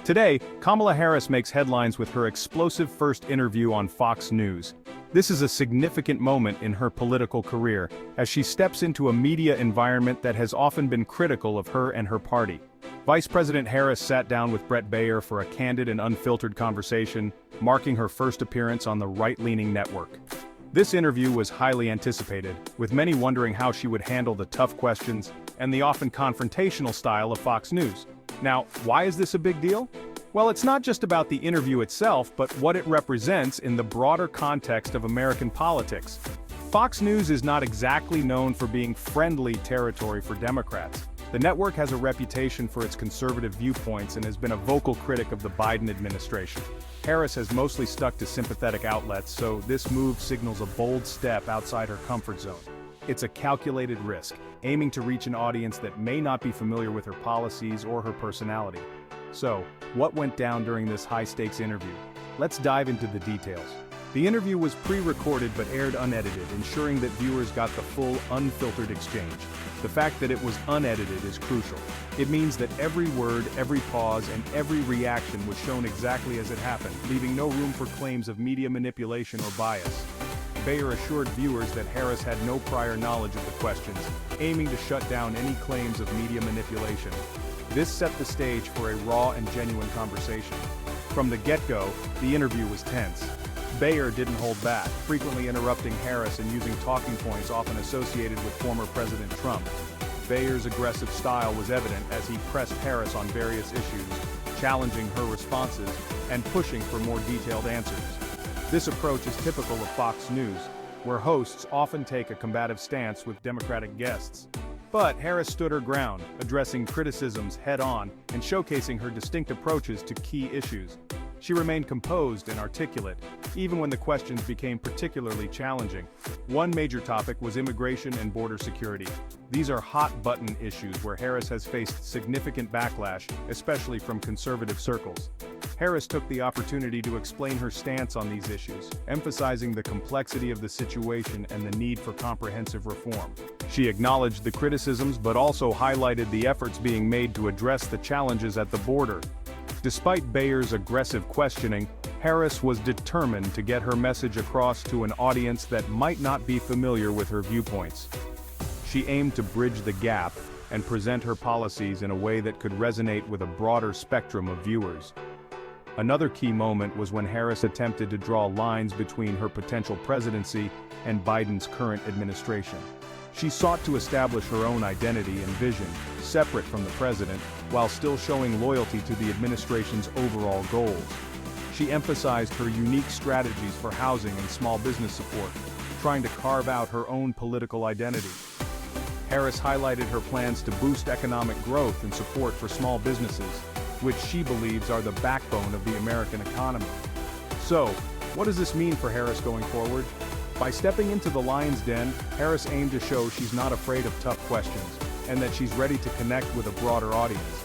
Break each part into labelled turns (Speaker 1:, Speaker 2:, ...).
Speaker 1: Today, Kamala Harris makes headlines with her explosive first interview on Fox News. This is a significant moment in her political career, as she steps into a media environment that has often been critical of her and her party. Vice President Harris sat down with Bret Baier for a candid and unfiltered conversation, marking her first appearance on the right-leaning network. This interview was highly anticipated, with many wondering how she would handle the tough questions and the often confrontational style of Fox News. Now, why is this a big deal? Well, it's not just about the interview itself, but what it represents in the broader context of American politics. Fox News is not exactly known for being friendly territory for Democrats. The network has a reputation for its conservative viewpoints and has been a vocal critic of the Biden administration. Harris has mostly stuck to sympathetic outlets, so this move signals a bold step outside her comfort zone. It's a calculated risk, aiming to reach an audience that may not be familiar with her policies or her personality. So, what went down during this high-stakes interview? Let's dive into the details. The interview was pre-recorded but aired unedited, ensuring that viewers got the full, unfiltered exchange. The fact that it was unedited is crucial. It means that every word, every pause, and every reaction was shown exactly as it happened, leaving no room for claims of media manipulation or bias. Baier assured viewers that Harris had no prior knowledge of the questions, aiming to shut down any claims of media manipulation. This set the stage for a raw and genuine conversation. From the get-go, the interview was tense. Baier didn't hold back, frequently interrupting Harris and using talking points often associated with former President Trump. Baier's aggressive style was evident as he pressed Harris on various issues, challenging her responses and pushing for more detailed answers. This approach is typical of Fox News, where hosts often take a combative stance with Democratic guests. But Harris stood her ground, addressing criticisms head-on and showcasing her distinct approaches to key issues. She remained composed and articulate, even when the questions became particularly challenging. One major topic was immigration and border security. These are hot-button issues where Harris has faced significant backlash, especially from conservative circles. Harris took the opportunity to explain her stance on these issues, emphasizing the complexity of the situation and the need for comprehensive reform. She acknowledged the criticisms but also highlighted the efforts being made to address the challenges at the border. Despite Baier's aggressive questioning, Harris was determined to get her message across to an audience that might not be familiar with her viewpoints. She aimed to bridge the gap and present her policies in a way that could resonate with a broader spectrum of viewers. Another key moment was when Harris attempted to draw lines between her potential presidency and Biden's current administration. She sought to establish her own identity and vision, separate from the president, while still showing loyalty to the administration's overall goals. She emphasized her unique strategies for housing and small business support, trying to carve out her own political identity. Harris highlighted her plans to boost economic growth and support for small businesses, which she believes are the backbone of the American economy. So, what does this mean for Harris going forward? By stepping into the lion's den, Harris aimed to show she's not afraid of tough questions, and that she's ready to connect with a broader audience.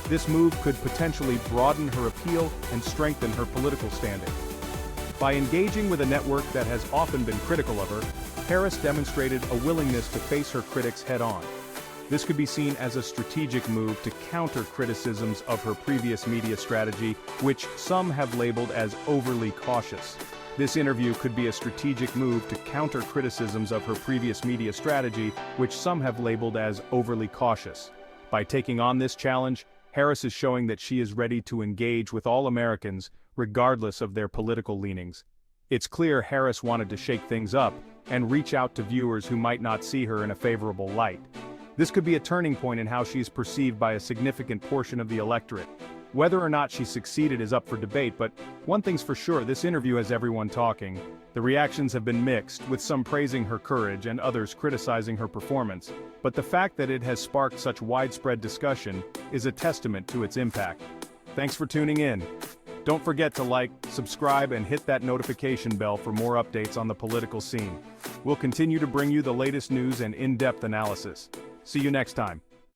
Speaker 1: This move could potentially broaden her appeal and strengthen her political standing. By engaging with a network that has often been critical of her, Harris demonstrated a willingness to face her critics head-on. This could be seen as a strategic move to counter criticisms of her previous media strategy, which some have labeled as overly cautious. This interview could be a strategic move to counter criticisms of her previous media strategy, which some have labeled as overly cautious. By taking on this challenge, Harris is showing that she is ready to engage with all Americans, regardless of their political leanings. It's clear Harris wanted to shake things up and reach out to viewers who might not see her in a favorable light. This could be a turning point in how she is perceived by a significant portion of the electorate. Whether or not she succeeded is up for debate, but one thing's for sure, this interview has everyone talking. The reactions have been mixed, with some praising her courage and others criticizing her performance. But the fact that it has sparked such widespread discussion is a testament to its impact. Thanks for tuning in. Don't forget to like, subscribe, and hit that notification bell for more updates on the political scene. We'll continue to bring you the latest news and in-depth analysis. See you next time.